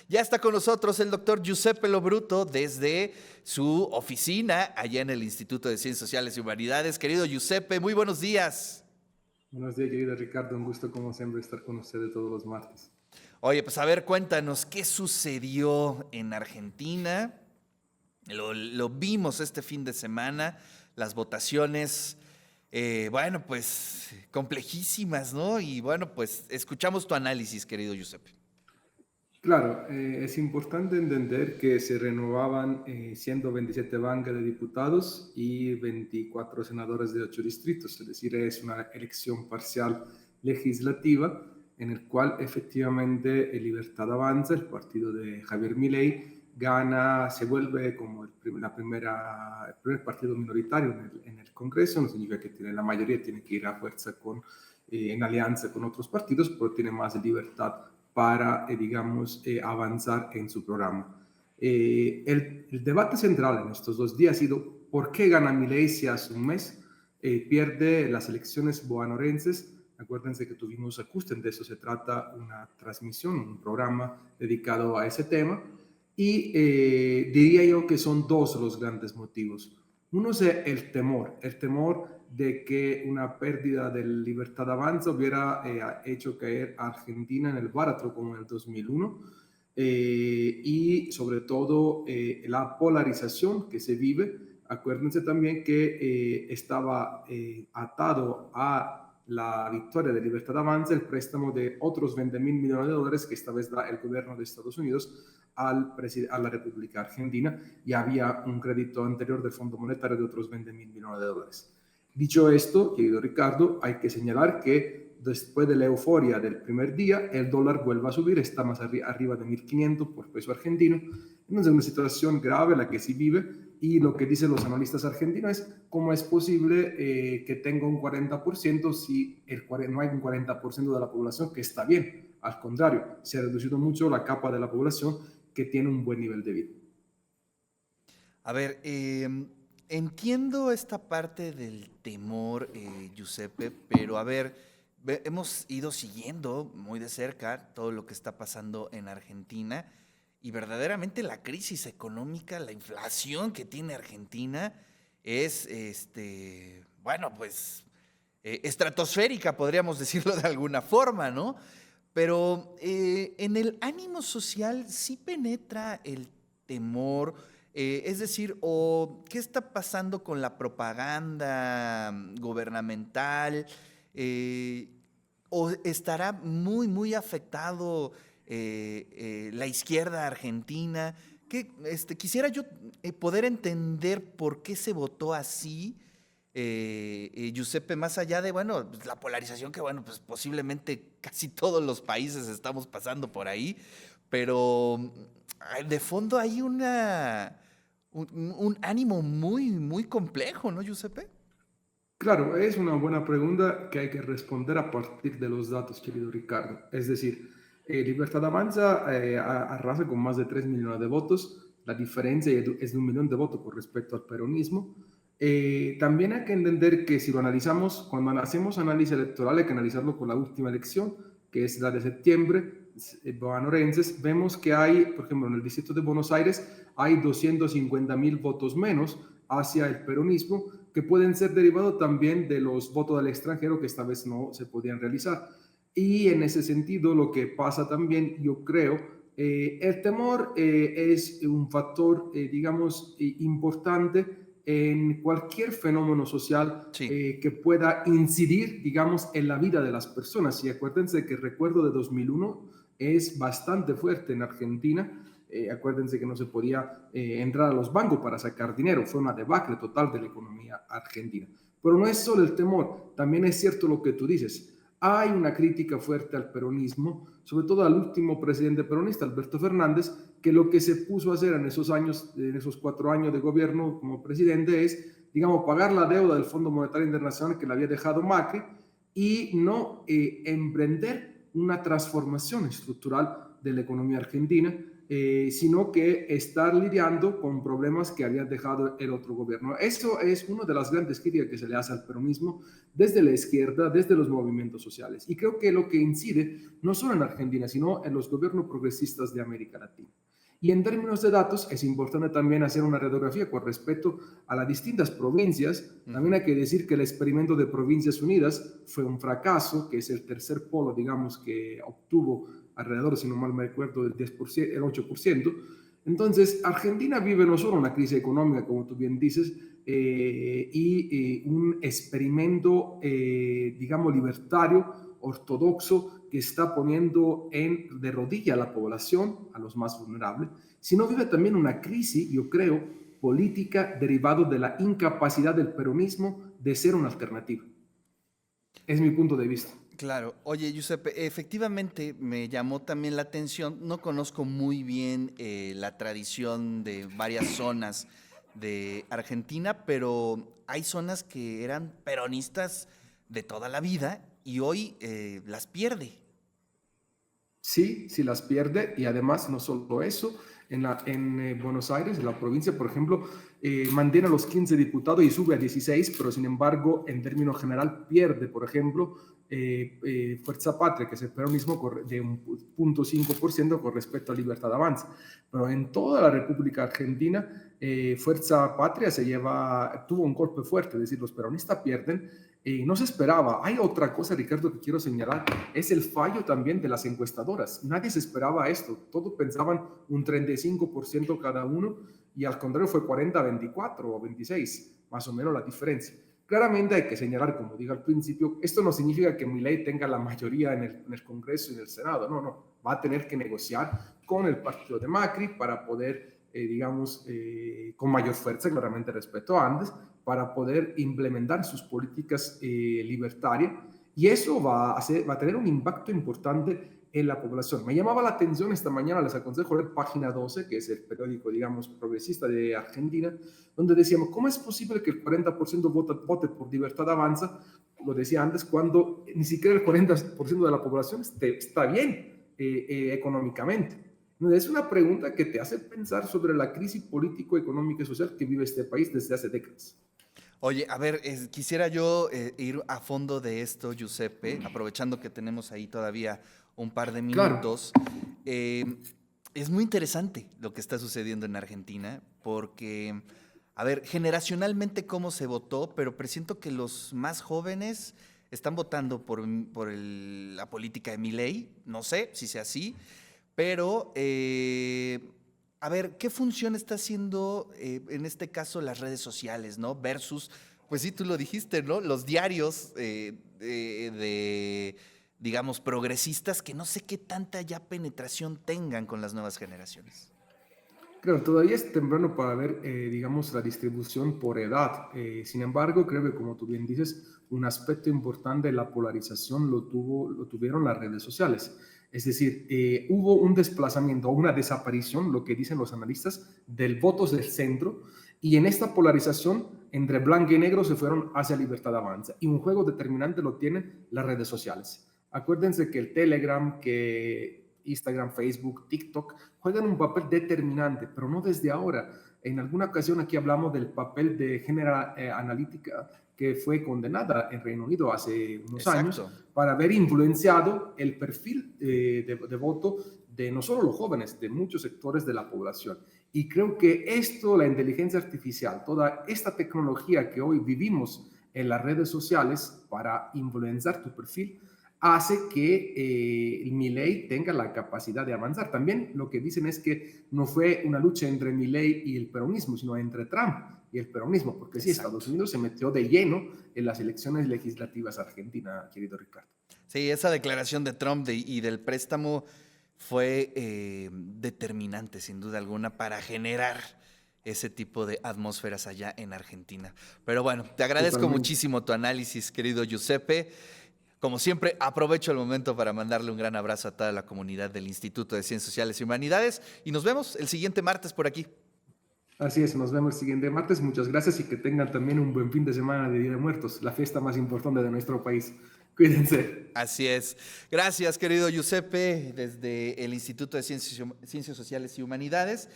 Ya está con nosotros el doctor Giuseppe Lobruto desde su oficina allá en el Instituto de Ciencias Sociales y Humanidades. Querido Giuseppe, muy buenos días. Buenos días, querido Ricardo. Un gusto, como siempre, estar con ustedes todos los martes. Oye, pues a ver, cuéntanos, ¿qué sucedió en Argentina? Lo vimos este fin de semana, las votaciones, bueno, pues complejísimas, ¿no? Y bueno, pues escuchamos tu análisis, querido Giuseppe. Claro, es importante entender que se renovaban 127 bancas de diputados y 24 senadores de 8 distritos, es decir, es una elección parcial legislativa en el cual efectivamente Libertad Avanza, el partido de Javier Milei, gana, se vuelve como el primer partido minoritario en el Congreso. No significa que tiene la mayoría, tiene que ir a fuerza en alianza con otros partidos, pero tiene más libertad para, digamos, avanzar en su programa. El debate central en estos 2 días ha sido por qué gana Milei si hace un mes pierde las elecciones bonaerenses. Acuérdense que tuvimos ajuste, de eso se trata una transmisión, un programa dedicado a ese tema. Y diría yo que son dos los grandes motivos. Uno es el temor de que una pérdida de libertad avanza hubiera hecho caer a Argentina en el baratro como en el 2001, y sobre todo la polarización que se vive. Acuérdense también que estaba atado a la victoria de Libertad Avanza el préstamo de otros 20 mil millones de dólares que esta vez da el gobierno de Estados Unidos a la República Argentina, y había un crédito anterior del Fondo Monetario de otros 20 mil millones de dólares. Dicho esto, querido Ricardo, hay que señalar que después de la euforia del primer día, el dólar vuelve a subir, está más arriba de 1.500 por peso argentino. Entonces es una situación grave la que se vive, y lo que dicen los analistas argentinos es cómo es posible que tenga un 40% si no hay un 40% de la población que está bien. Al contrario, se ha reducido mucho la capa de la población que tiene un buen nivel de vida. A ver, entiendo esta parte del temor, Giuseppe, pero a ver, hemos ido siguiendo muy de cerca todo lo que está pasando en Argentina y verdaderamente la crisis económica, la inflación que tiene Argentina es, bueno, pues estratosférica, podríamos decirlo de alguna forma, ¿no? Pero en el ánimo social sí penetra el temor, es decir, o qué está pasando con la propaganda gubernamental, eh, o estará muy, muy afectado la izquierda argentina. Que, quisiera yo poder entender por qué se votó así, Giuseppe, más allá de, bueno, pues, la polarización que, bueno, pues posiblemente casi todos los países estamos pasando por ahí, pero de fondo hay un ánimo muy, muy complejo, ¿no, Giuseppe? Claro, es una buena pregunta que hay que responder a partir de los datos, querido Ricardo. Es decir, Libertad Avanza arrasa con más de 3 millones de votos. La diferencia es de 1 millón de votos con respecto al peronismo. También hay que entender que si lo analizamos, cuando hacemos análisis electoral, hay que analizarlo con la última elección, que es la de septiembre, bonaerenses. Vemos que hay, por ejemplo, en el distrito de Buenos Aires, hay 250.000 votos menos hacia el peronismo, que pueden ser derivados también de los votos del extranjero que esta vez no se podían realizar. Y en ese sentido, lo que pasa también, yo creo, el temor es un factor, digamos, importante en cualquier fenómeno social Sí. que pueda incidir, digamos, en la vida de las personas. Y acuérdense que el recuerdo de 2001 es bastante fuerte en Argentina. Acuérdense que no se podía entrar a los bancos para sacar dinero. Fue una debacle total de la economía argentina. Pero no es solo el temor, también es cierto lo que tú dices. Hay una crítica fuerte al peronismo, sobre todo al último presidente peronista, Alberto Fernández, que lo que se puso a hacer en esos años, en esos 4 años de gobierno como presidente, es, digamos, pagar la deuda del Fondo Monetario Internacional que le había dejado Macri, y no emprender una transformación estructural de la economía argentina, sino que estar lidiando con problemas que había dejado el otro gobierno. Eso es una de las grandes críticas que se le hace al peronismo desde la izquierda, desde los movimientos sociales. Y creo que lo que incide no solo en Argentina, sino en los gobiernos progresistas de América Latina. Y en términos de datos, es importante también hacer una radiografía con respecto a las distintas provincias. También hay que decir que el experimento de Provincias Unidas fue un fracaso, que es el tercer polo, digamos, que obtuvo alrededor, si no mal me recuerdo, del 10%, el 8%. Entonces, Argentina vive no solo una crisis económica, como tú bien dices, y un experimento, digamos, libertario, ortodoxo, que está poniendo de rodilla a la población, a los más vulnerables, sino vive también una crisis, yo creo, política derivada de la incapacidad del peronismo de ser una alternativa. Es mi punto de vista. Claro, oye Giuseppe, efectivamente me llamó también la atención, no conozco muy bien la tradición de varias zonas de Argentina, pero hay zonas que eran peronistas de toda la vida y hoy las pierde. Sí, sí las pierde y además no solo eso, en Buenos Aires, en la provincia, por ejemplo, mantiene a los 15 diputados y sube a 16, pero sin embargo, en términos general, pierde, por ejemplo, Fuerza Patria, que es el peronismo, de un 0,5% con respecto a Libertad Avanza. Pero en toda la República Argentina, Fuerza Patria tuvo un golpe fuerte, es decir, los peronistas pierden. No se esperaba. Hay otra cosa, Ricardo, que quiero señalar, es el fallo también de las encuestadoras. Nadie se esperaba esto. Todos pensaban un 35% cada uno y al contrario fue 40-24 o 26, más o menos la diferencia. Claramente hay que señalar, como dije al principio, esto no significa que Milei tenga la mayoría en el Congreso y en el Senado. No, no. Va a tener que negociar con el partido de Macri para poder, digamos, con mayor fuerza, claramente respecto a antes, para poder implementar sus políticas libertarias y eso va a tener un impacto importante en la población. Me llamaba la atención esta mañana, les aconsejo leer Página 12, que es el periódico, digamos, progresista de Argentina, donde decíamos, ¿cómo es posible que el 40% vote por Libertad Avanza? Lo decía antes, cuando ni siquiera el 40% de la población está bien económicamente. Es una pregunta que te hace pensar sobre la crisis político, económica y social que vive este país desde hace décadas. Oye, a ver, quisiera yo ir a fondo de esto, Giuseppe, aprovechando que tenemos ahí todavía un par de Claro, minutos. Eh, es muy interesante lo que está sucediendo en Argentina, porque, a ver, generacionalmente cómo se votó, pero presiento que los más jóvenes están votando por la política de Milei, no sé si sea así, pero, a ver, ¿qué función está haciendo en este caso las redes sociales, ¿no? Versus, pues sí, tú lo dijiste, ¿no? Los diarios digamos, progresistas que no sé qué tanta ya penetración tengan con las nuevas generaciones. claro, todavía es temprano para ver, digamos, la distribución por edad. Sin embargo, creo que, como tú bien dices, un aspecto importante de la polarización lo tuvieron las redes sociales. Es decir, hubo un desplazamiento o una desaparición, lo que dicen los analistas, del voto del centro, y en esta polarización entre blanco y negro se fueron hacia Libertad Avanza. Y un juego determinante lo tienen las redes sociales. Acuérdense que el Telegram, que Instagram, Facebook, TikTok, juegan un papel determinante, pero no desde ahora. En alguna ocasión aquí hablamos del papel de General Analytica que fue condenada en Reino Unido hace unos años Exacto. para haber influenciado el perfil de voto de no solo los jóvenes, de muchos sectores de la población. Y creo que esto, la inteligencia artificial, toda esta tecnología que hoy vivimos en las redes sociales para influenciar tu perfil, hace que Milei tenga la capacidad de avanzar. También lo que dicen es que no fue una lucha entre Milei y el peronismo, sino entre Trump y el peronismo, porque sí, Estados Exacto. Unidos se metió de lleno en las elecciones legislativas argentinas, querido Ricardo. Sí, esa declaración de Trump y del préstamo fue determinante, sin duda alguna, para generar ese tipo de atmósferas allá en Argentina. Pero bueno, te agradezco Totalmente. muchísimo tu análisis, querido Giuseppe. Como siempre, aprovecho el momento para mandarle un gran abrazo a toda la comunidad del Instituto de Ciencias Sociales y Humanidades y nos vemos el siguiente martes por aquí. Así es, nos vemos el siguiente martes. Muchas gracias y que tengan también un buen fin de semana de Día de Muertos, la fiesta más importante de nuestro país. Cuídense. Así es. Gracias, querido Giuseppe, desde el Instituto de Ciencias Sociales y Humanidades.